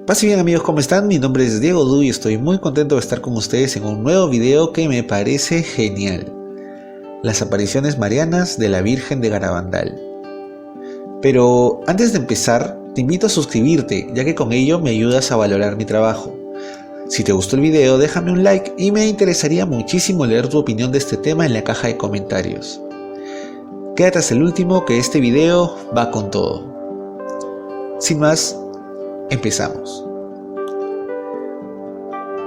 Paz y bien amigos, ¿cómo están? Mi nombre es Diego Du y estoy muy contento de estar con ustedes en un nuevo video que me parece genial. Las apariciones marianas de la Virgen de Garabandal. Pero antes de empezar, te invito a suscribirte, ya que con ello me ayudas a valorar mi trabajo. Si te gustó el video, déjame un like y me interesaría muchísimo leer tu opinión de este tema en la caja de comentarios. Quédate hasta el último, que este video va con todo. Sin más, empezamos.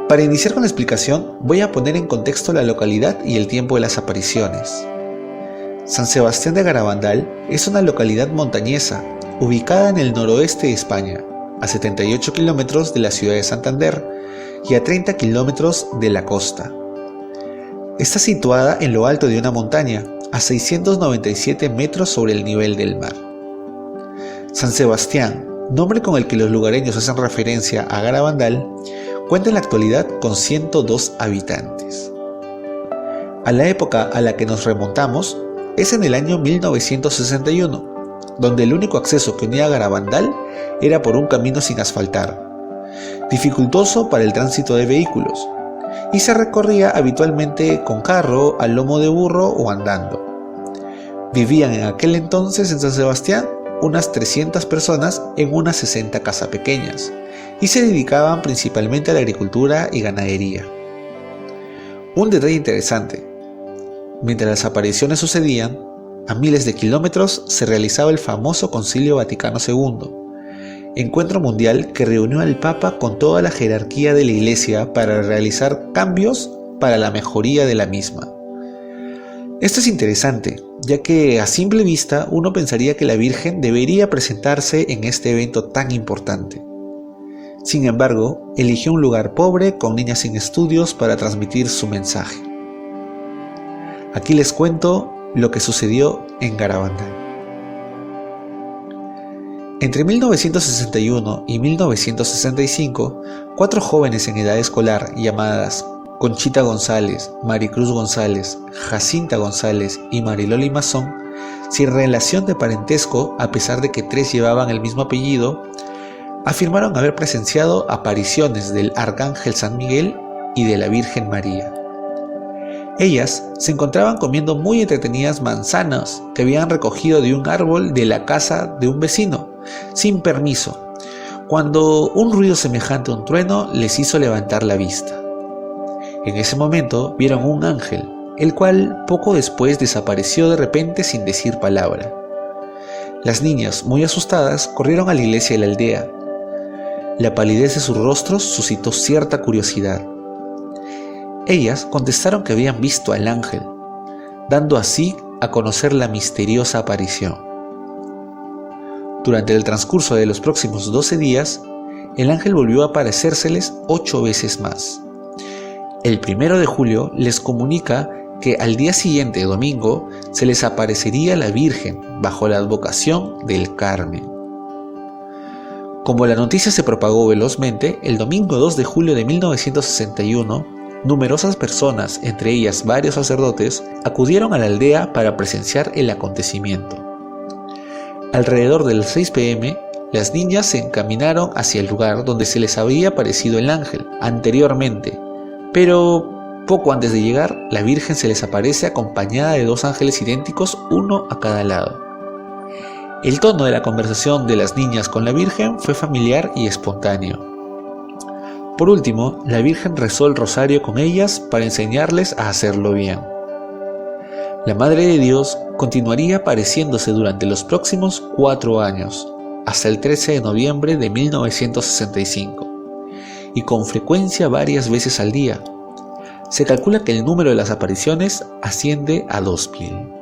Para iniciar con la explicación, voy a poner en contexto la localidad y el tiempo de las apariciones. San Sebastián de Garabandal es una localidad montañesa, ubicada en el noroeste de España, a 78 kilómetros de la ciudad de Santander y a 30 kilómetros de la costa. Está situada en lo alto de una montaña, a 697 metros sobre el nivel del mar. San Sebastián, nombre con el que los lugareños hacen referencia a Garabandal, cuenta en la actualidad con 102 habitantes. A la época a la que nos remontamos es en el año 1961, donde el único acceso que unía a Garabandal era por un camino sin asfaltar, dificultoso para el tránsito de vehículos, y se recorría habitualmente con carro, al lomo de burro o andando. Vivían en aquel entonces en San Sebastián unas 300 personas en unas 60 casas pequeñas, y se dedicaban principalmente a la agricultura y ganadería. Un detalle interesante: mientras las apariciones sucedían, a miles de kilómetros se realizaba el famoso Concilio Vaticano II, encuentro mundial que reunió al Papa con toda la jerarquía de la Iglesia para realizar cambios para la mejoría de la misma. Esto es interesante, ya que a simple vista uno pensaría que la Virgen debería presentarse en este evento tan importante. Sin embargo, eligió un lugar pobre con niñas sin estudios para transmitir su mensaje. Aquí les cuento lo que sucedió en Garabandal. Entre 1961 y 1965, 4 jóvenes en edad escolar llamadas Conchita González, Maricruz González, Jacinta González y Mariloli Mazón, sin relación de parentesco a pesar de que 3 llevaban el mismo apellido, afirmaron haber presenciado apariciones del Arcángel San Miguel y de la Virgen María. Ellas se encontraban comiendo muy entretenidas manzanas que habían recogido de un árbol de la casa de un vecino, sin permiso, cuando un ruido semejante a un trueno les hizo levantar la vista. En ese momento vieron un ángel, el cual poco después desapareció de repente sin decir palabra. Las niñas, muy asustadas, corrieron a la iglesia de la aldea. La palidez de sus rostros suscitó cierta curiosidad. Ellas contestaron que habían visto al ángel, dando así a conocer la misteriosa aparición. Durante el transcurso de los próximos 12 días, el ángel volvió a aparecérseles 8 veces más. El 1 de julio les comunica que al día siguiente, domingo, se les aparecería la Virgen bajo la advocación del Carmen. Como la noticia se propagó velozmente, el domingo 2 de julio de 1961, numerosas personas, entre ellas varios sacerdotes, acudieron a la aldea para presenciar el acontecimiento. Alrededor de las 6 p.m., las niñas se encaminaron hacia el lugar donde se les había aparecido el ángel anteriormente, pero poco antes de llegar, la Virgen se les aparece acompañada de 2 ángeles idénticos, uno a cada lado. El tono de la conversación de las niñas con la Virgen fue familiar y espontáneo. Por último, la Virgen rezó el rosario con ellas para enseñarles a hacerlo bien. La Madre de Dios continuaría apareciéndose durante los próximos 4 años, hasta el 13 de noviembre de 1965, y con frecuencia varias veces al día. Se calcula que el número de las apariciones asciende a 2000.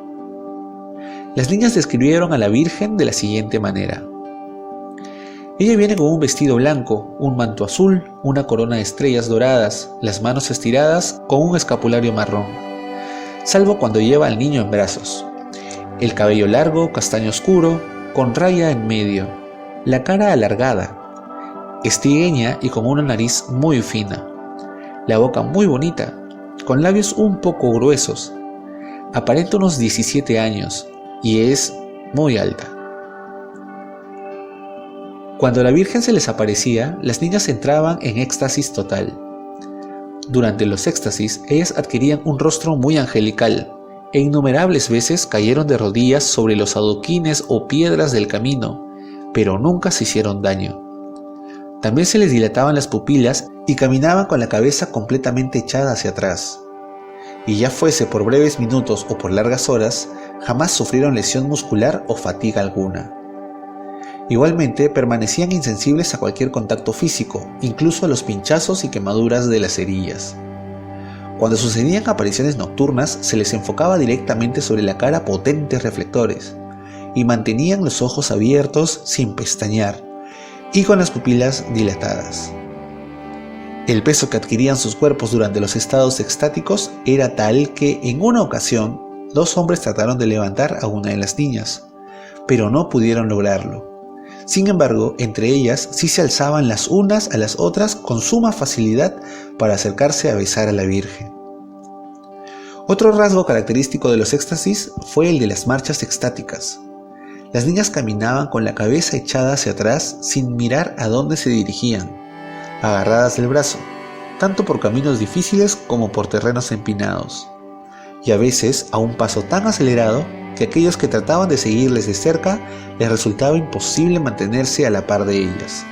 Las niñas describieron a la Virgen de la siguiente manera: ella viene con un vestido blanco, un manto azul, una corona de estrellas doradas, las manos estiradas con un escapulario marrón, salvo cuando lleva al niño en brazos. El cabello largo, castaño oscuro, con raya en medio, la cara alargada, estigueña y con una nariz muy fina, la boca muy bonita, con labios un poco gruesos, aparenta unos 17 años y es muy alta. Cuando la Virgen se les aparecía, las niñas entraban en éxtasis total. Durante los éxtasis, ellas adquirían un rostro muy angelical, e innumerables veces cayeron de rodillas sobre los adoquines o piedras del camino, pero nunca se hicieron daño. También se les dilataban las pupilas y caminaban con la cabeza completamente echada hacia atrás. Y ya fuese por breves minutos o por largas horas, jamás sufrieron lesión muscular o fatiga alguna. Igualmente, permanecían insensibles a cualquier contacto físico, incluso a los pinchazos y quemaduras de las cerillas. Cuando sucedían apariciones nocturnas, se les enfocaba directamente sobre la cara potentes reflectores, y mantenían los ojos abiertos sin pestañear, y con las pupilas dilatadas. El peso que adquirían sus cuerpos durante los estados extáticos era tal que, en una ocasión, 2 hombres trataron de levantar a una de las niñas, pero no pudieron lograrlo. Sin embargo, entre ellas sí se alzaban las unas a las otras con suma facilidad para acercarse a besar a la Virgen. Otro rasgo característico de los éxtasis fue el de las marchas extáticas. Las niñas caminaban con la cabeza echada hacia atrás sin mirar a dónde se dirigían, agarradas del brazo, tanto por caminos difíciles como por terrenos empinados, y a veces a un paso tan acelerado que aquellos que trataban de seguirles de cerca les resultaba imposible mantenerse a la par de ellas.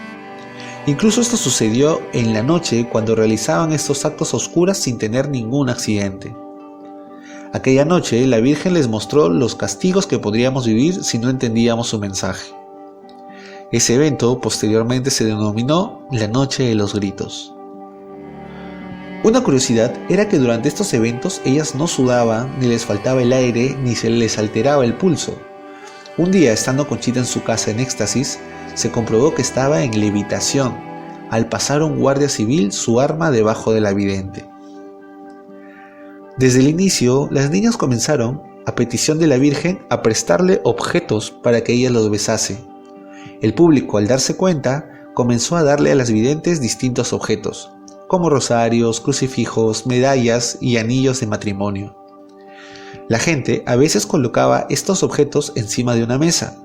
Incluso esto sucedió en la noche cuando realizaban estos actos a oscuras sin tener ningún accidente. Aquella noche la Virgen les mostró los castigos que podríamos vivir si no entendíamos su mensaje. Ese evento posteriormente se denominó la Noche de los Gritos. Una curiosidad era que durante estos eventos ellas no sudaban, ni les faltaba el aire, ni se les alteraba el pulso. Un día, estando Conchita en su casa en éxtasis, se comprobó que estaba en levitación, al pasar un guardia civil su arma debajo de la vidente. Desde el inicio, las niñas comenzaron, a petición de la Virgen, a prestarle objetos para que ella los besase. El público, al darse cuenta, comenzó a darle a las videntes distintos objetos, como rosarios, crucifijos, medallas y anillos de matrimonio. La gente a veces colocaba estos objetos encima de una mesa,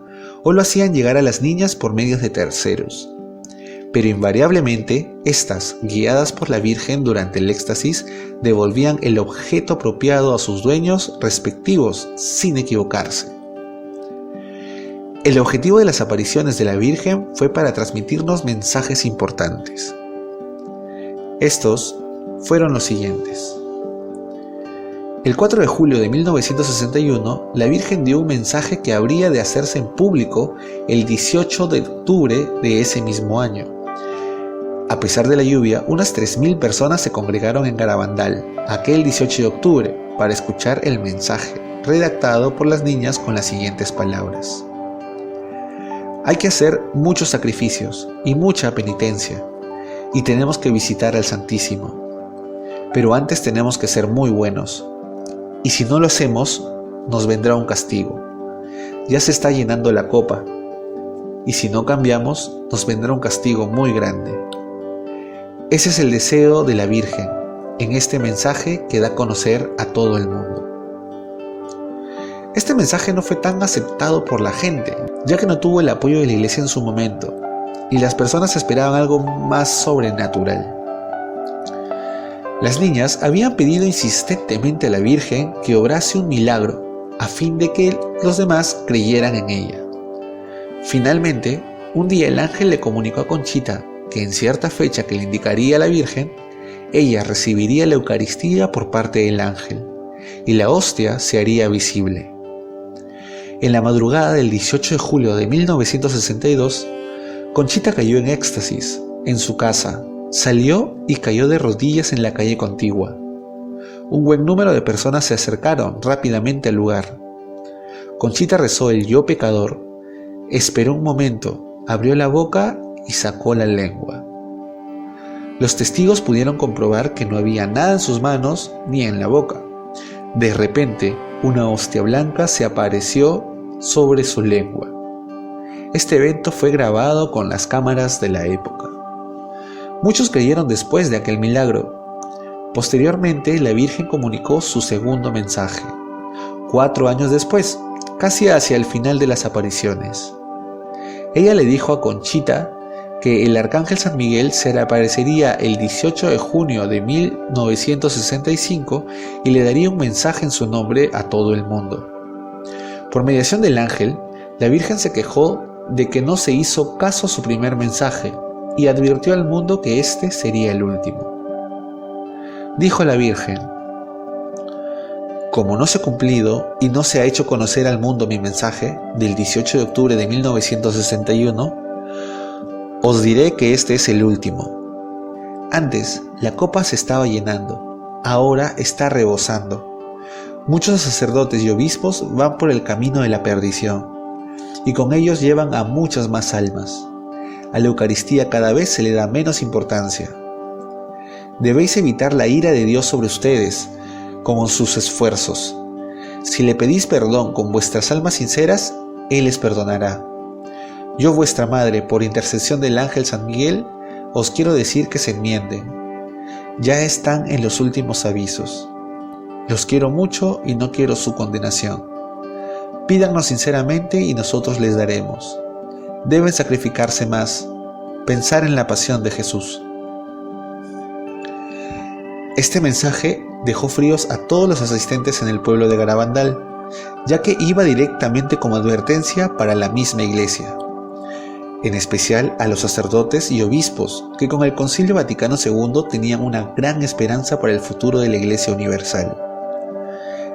o lo hacían llegar a las niñas por medios de terceros. Pero invariablemente, estas, guiadas por la Virgen durante el éxtasis, devolvían el objeto apropiado a sus dueños respectivos, sin equivocarse. El objetivo de las apariciones de la Virgen fue para transmitirnos mensajes importantes. Estos fueron los siguientes. El 4 de julio de 1961, la Virgen dio un mensaje que habría de hacerse en público el 18 de octubre de ese mismo año. A pesar de la lluvia, unas 3.000 personas se congregaron en Garabandal aquel 18 de octubre para escuchar el mensaje, redactado por las niñas con las siguientes palabras. Hay que hacer muchos sacrificios y mucha penitencia, y tenemos que visitar al Santísimo. Pero antes tenemos que ser muy buenos, y si no lo hacemos, nos vendrá un castigo. Ya se está llenando la copa, y si no cambiamos, nos vendrá un castigo muy grande. Ese es el deseo de la Virgen en este mensaje que da a conocer a todo el mundo. Este mensaje no fue tan aceptado por la gente, ya que no tuvo el apoyo de la Iglesia en su momento, y las personas esperaban algo más sobrenatural. Las niñas habían pedido insistentemente a la Virgen que obrase un milagro, a fin de que los demás creyeran en ella. Finalmente, un día el ángel le comunicó a Conchita que en cierta fecha que le indicaría a la Virgen, ella recibiría la Eucaristía por parte del ángel, y la hostia se haría visible. En la madrugada del 18 de julio de 1962, Conchita cayó en éxtasis en su casa, salió y cayó de rodillas en la calle contigua. Un buen número de personas se acercaron rápidamente al lugar. Conchita rezó el Yo Pecador, esperó un momento, abrió la boca y sacó la lengua. Los testigos pudieron comprobar que no había nada en sus manos ni en la boca. De repente, una hostia blanca se apareció sobre su lengua. Este evento fue grabado con las cámaras de la época. Muchos creyeron después de aquel milagro. Posteriormente, la Virgen comunicó su segundo mensaje, 4 años después, casi hacia el final de las apariciones. Ella le dijo a Conchita que el arcángel San Miguel se le aparecería el 18 de junio de 1965 y le daría un mensaje en su nombre a todo el mundo. Por mediación del ángel, la Virgen se quejó de que no se hizo caso a su primer mensaje y advirtió al mundo que este sería el último. Dijo la Virgen: como no se ha cumplido y no se ha hecho conocer al mundo mi mensaje del 18 de octubre de 1961, os diré que este es el último. Antes, la copa se estaba llenando, ahora está rebosando. Muchos sacerdotes y obispos van por el camino de la perdición, y con ellos llevan a muchas más almas. A la Eucaristía cada vez se le da menos importancia. Debéis evitar la ira de Dios sobre ustedes, con sus esfuerzos. Si le pedís perdón con vuestras almas sinceras, Él les perdonará. Yo, vuestra madre, por intercesión del ángel San Miguel, os quiero decir que se enmienden. Ya están en los últimos avisos. Los quiero mucho y no quiero su condenación. Pídannos sinceramente y nosotros les daremos. Deben sacrificarse más, pensar en la pasión de Jesús. Este mensaje dejó fríos a todos los asistentes en el pueblo de Garabandal, ya que iba directamente como advertencia para la misma iglesia, en especial a los sacerdotes y obispos, que con el Concilio Vaticano II tenían una gran esperanza para el futuro de la Iglesia Universal.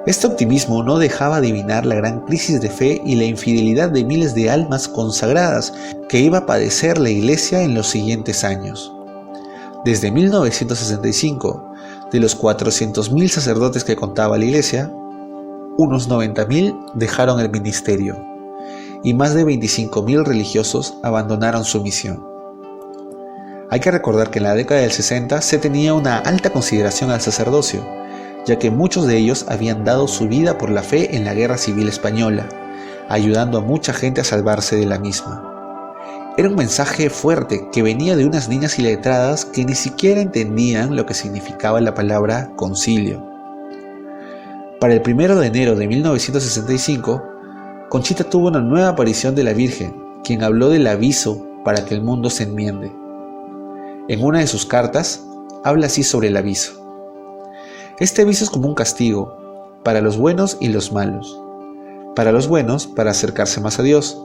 Este optimismo no dejaba adivinar la gran crisis de fe y la infidelidad de miles de almas consagradas que iba a padecer la Iglesia en los siguientes años. Desde 1965, de los 400.000 sacerdotes que contaba la Iglesia, unos 90.000 dejaron el ministerio y más de 25.000 religiosos abandonaron su misión. Hay que recordar que en la década del 60 se tenía una alta consideración al sacerdocio, ya que muchos de ellos habían dado su vida por la fe en la Guerra Civil Española, ayudando a mucha gente a salvarse de la misma. Era un mensaje fuerte que venía de unas niñas iletradas que ni siquiera entendían lo que significaba la palabra concilio. Para el 1 de enero de 1965, Conchita tuvo una nueva aparición de la Virgen, quien habló del aviso para que el mundo se enmiende. En una de sus cartas, habla así sobre el aviso. Este aviso es como un castigo, para los buenos y los malos. Para los buenos, para acercarse más a Dios,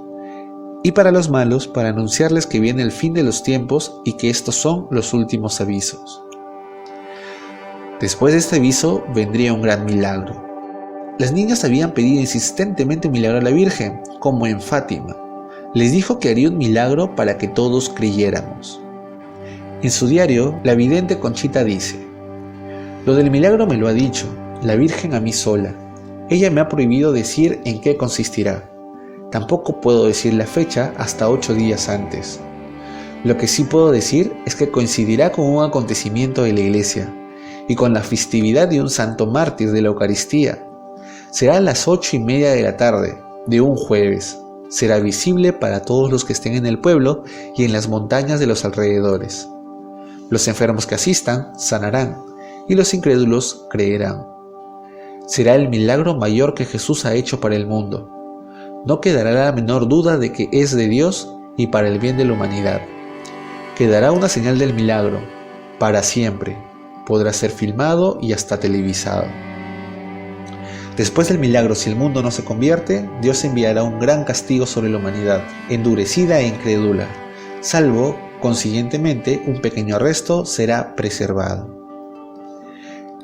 y para los malos, para anunciarles que viene el fin de los tiempos y que estos son los últimos avisos. Después de este aviso, vendría un gran milagro. Las niñas habían pedido insistentemente un milagro a la Virgen, como en Fátima. Les dijo que haría un milagro para que todos creyéramos. En su diario, la vidente Conchita dice: lo del milagro me lo ha dicho la Virgen a mí sola. Ella me ha prohibido decir en qué consistirá. Tampoco puedo decir la fecha hasta 8 días antes. Lo que sí puedo decir es que coincidirá con un acontecimiento de la Iglesia y con la festividad de un santo mártir de la Eucaristía. Será a las 8:30 de la tarde, de un jueves. Será visible para todos los que estén en el pueblo y en las montañas de los alrededores. Los enfermos que asistan sanarán y los incrédulos creerán. Será el milagro mayor que Jesús ha hecho para el mundo. No quedará la menor duda de que es de Dios y para el bien de la humanidad. Quedará una señal del milagro, para siempre. Podrá ser filmado y hasta televisado. Después del milagro, si el mundo no se convierte, Dios enviará un gran castigo sobre la humanidad, endurecida e incrédula, salvo, consiguientemente, un pequeño resto será preservado.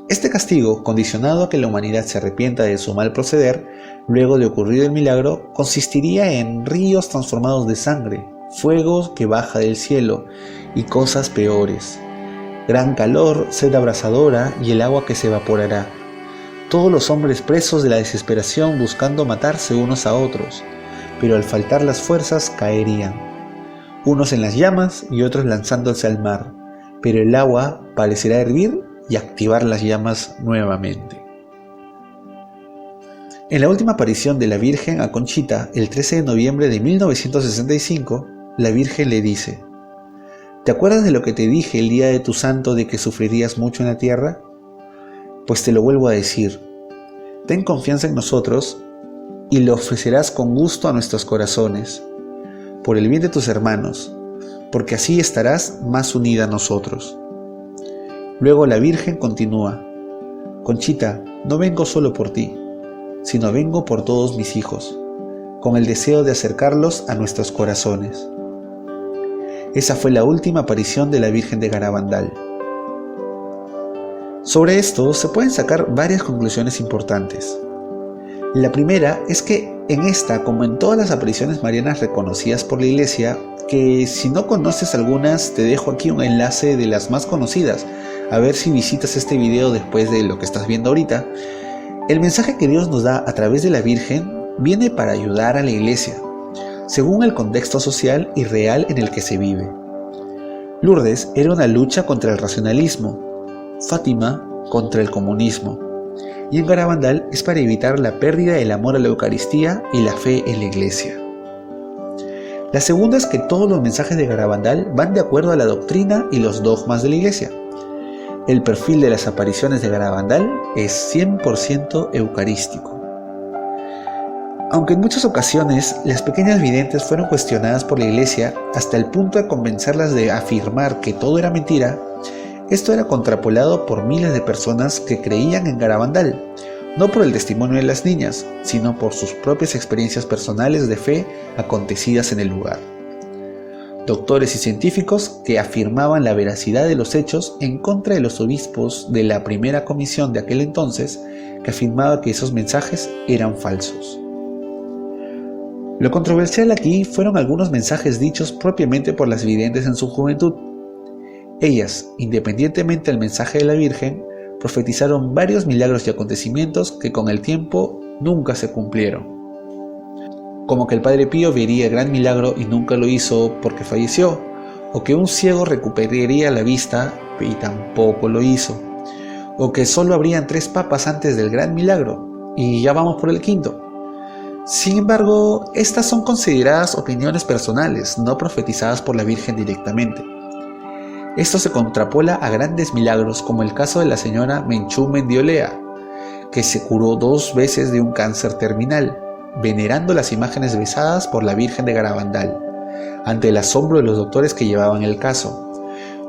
Este castigo, condicionado a que la humanidad se arrepienta de su mal proceder, luego de ocurrir el milagro, consistiría en ríos transformados de sangre, fuego que baja del cielo y cosas peores, gran calor, sed abrasadora y el agua que se evaporará. Todos los hombres presos de la desesperación buscando matarse unos a otros, pero al faltar las fuerzas caerían, unos en las llamas y otros lanzándose al mar, pero el agua parecerá hervir y activar las llamas nuevamente. En la última aparición de la Virgen a Conchita, el 13 de noviembre de 1965, la Virgen le dice: ¿te acuerdas de lo que te dije el día de tu santo de que sufrirías mucho en la tierra? Pues te lo vuelvo a decir. Ten confianza en nosotros y lo ofrecerás con gusto a nuestros corazones, por el bien de tus hermanos, porque así estarás más unida a nosotros. Luego la Virgen continúa: Conchita, no vengo solo por ti, sino vengo por todos mis hijos, con el deseo de acercarlos a nuestros corazones. Esa fue la última aparición de la Virgen de Garabandal. Sobre esto se pueden sacar varias conclusiones importantes. La primera es que en esta, como en todas las apariciones marianas reconocidas por la Iglesia, que si no conoces algunas, te dejo aquí un enlace de las más conocidas, a ver si visitas este video después de lo que estás viendo ahorita. El mensaje que Dios nos da a través de la Virgen viene para ayudar a la Iglesia, según el contexto social y real en el que se vive. Lourdes era una lucha contra el racionalismo, Fátima contra el comunismo, y en Garabandal es para evitar la pérdida del amor a la Eucaristía y la fe en la Iglesia. La segunda es que todos los mensajes de Garabandal van de acuerdo a la doctrina y los dogmas de la Iglesia. El perfil de las apariciones de Garabandal es 100% eucarístico. Aunque en muchas ocasiones las pequeñas videntes fueron cuestionadas por la Iglesia hasta el punto de convencerlas de afirmar que todo era mentira, esto era contrapolado por miles de personas que creían en Garabandal, no por el testimonio de las niñas, sino por sus propias experiencias personales de fe acontecidas en el lugar. Doctores y científicos que afirmaban la veracidad de los hechos en contra de los obispos de la primera comisión de aquel entonces, que afirmaba que esos mensajes eran falsos. Lo controversial aquí fueron algunos mensajes dichos propiamente por las videntes en su juventud. Ellas, independientemente del mensaje de la Virgen, profetizaron varios milagros y acontecimientos que con el tiempo nunca se cumplieron. Como que el Padre Pío vería el gran milagro y nunca lo hizo porque falleció, o que un ciego recuperaría la vista y tampoco lo hizo, o que solo habrían 3 papas antes del gran milagro y ya vamos por el 5º. Sin embargo, estas son consideradas opiniones personales, no profetizadas por la Virgen directamente. Esto se contrapola a grandes milagros como el caso de la señora Menchú Mendiolea, que se curó 2 veces de un cáncer terminal, venerando las imágenes besadas por la Virgen de Garabandal, ante el asombro de los doctores que llevaban el caso,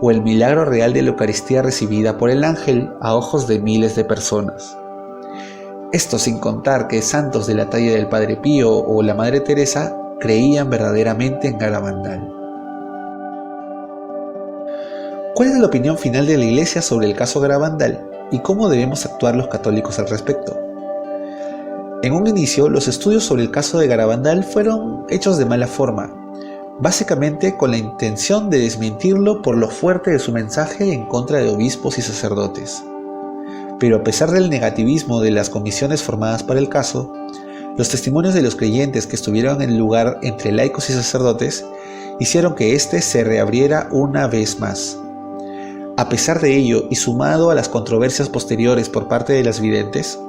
o el milagro real de la Eucaristía recibida por el ángel a ojos de miles de personas. Esto sin contar que santos de la talla del Padre Pío o la Madre Teresa creían verdaderamente en Garabandal. ¿Cuál es la opinión final de la Iglesia sobre el caso Garabandal y cómo debemos actuar los católicos al respecto? En un inicio, los estudios sobre el caso de Garabandal fueron hechos de mala forma, básicamente con la intención de desmentirlo por lo fuerte de su mensaje en contra de obispos y sacerdotes. Pero a pesar del negativismo de las comisiones formadas para el caso, los testimonios de los creyentes que estuvieron en el lugar entre laicos y sacerdotes hicieron que éste se reabriera una vez más. A pesar de ello, y sumado a las controversias posteriores por parte de las videntes,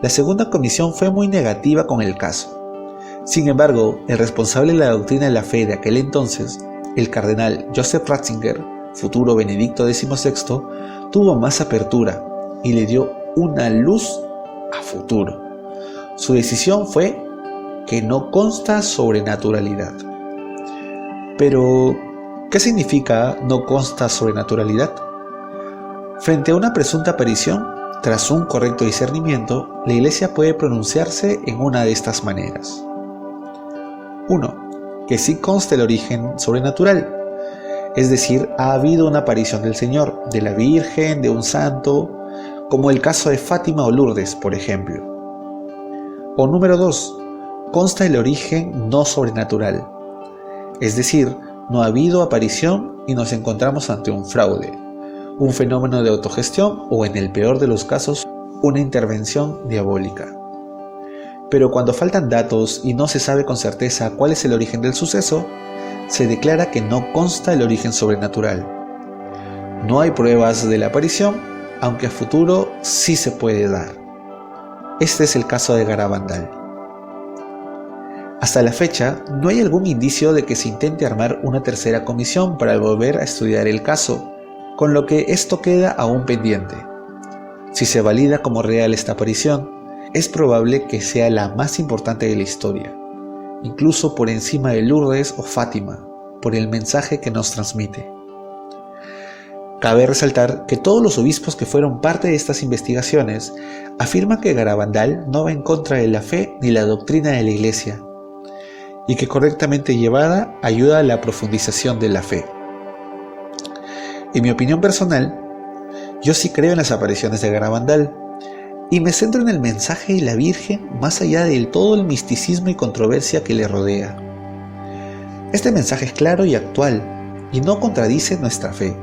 la segunda comisión fue muy negativa con el caso. Sin embargo, el responsable de la doctrina de la fe de aquel entonces, el cardenal Joseph Ratzinger, futuro Benedicto XVI, tuvo más apertura y le dio una luz a futuro. Su decisión fue que no consta sobrenaturalidad. Pero, ¿qué significa no consta sobrenaturalidad? Frente a una presunta aparición, tras un correcto discernimiento, la Iglesia puede pronunciarse en una de estas maneras. 1. Que sí consta el origen sobrenatural, es decir, ha habido una aparición del Señor, de la Virgen, de un santo, como el caso de Fátima o Lourdes, por ejemplo. O número 2. Consta el origen no sobrenatural, es decir, no ha habido aparición y nos encontramos ante un fraude, un fenómeno de autogestión o, en el peor de los casos, una intervención diabólica. Pero cuando faltan datos y no se sabe con certeza cuál es el origen del suceso, se declara que no consta el origen sobrenatural. No hay pruebas de la aparición, aunque a futuro sí se puede dar. Este es el caso de Garabandal. Hasta la fecha, no hay algún indicio de que se intente armar una tercera comisión para volver a estudiar el caso, con lo que esto queda aún pendiente. Si se valida como real esta aparición, es probable que sea la más importante de la historia, incluso por encima de Lourdes o Fátima, por el mensaje que nos transmite. Cabe resaltar que todos los obispos que fueron parte de estas investigaciones afirman que Garabandal no va en contra de la fe ni la doctrina de la Iglesia, y que correctamente llevada ayuda a la profundización de la fe. En mi opinión personal, yo sí creo en las apariciones de Garabandal, y me centro en el mensaje de la Virgen más allá de todo el misticismo y controversia que le rodea. Este mensaje es claro y actual, y no contradice nuestra fe.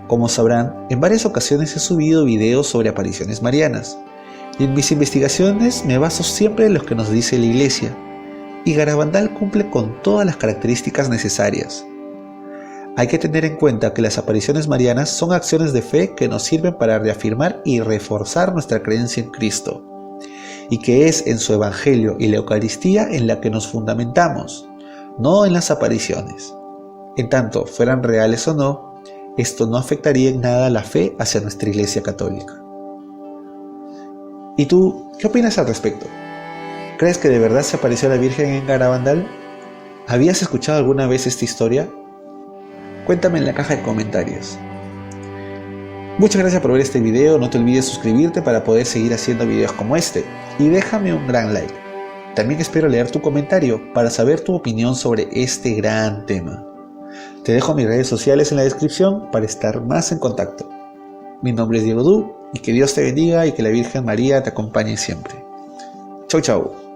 Como sabrán, en varias ocasiones he subido videos sobre apariciones marianas, y en mis investigaciones me baso siempre en lo que nos dice la Iglesia, y Garabandal cumple con todas las características necesarias. Hay que tener en cuenta que las apariciones marianas son acciones de fe que nos sirven para reafirmar y reforzar nuestra creencia en Cristo, y que es en su Evangelio y la Eucaristía en la que nos fundamentamos, no en las apariciones. En tanto fueran reales o no, esto no afectaría en nada la fe hacia nuestra Iglesia Católica. ¿Y tú, qué opinas al respecto? ¿Crees que de verdad se apareció la Virgen en Garabandal? ¿Habías escuchado alguna vez esta historia? Cuéntame en la caja de comentarios. Muchas gracias por ver este video, no te olvides suscribirte para poder seguir haciendo videos como este, y déjame un gran like. También espero leer tu comentario para saber tu opinión sobre este gran tema. Te dejo mis redes sociales en la descripción para estar más en contacto. Mi nombre es Diego Du, y que Dios te bendiga y que la Virgen María te acompañe siempre. Chau chau.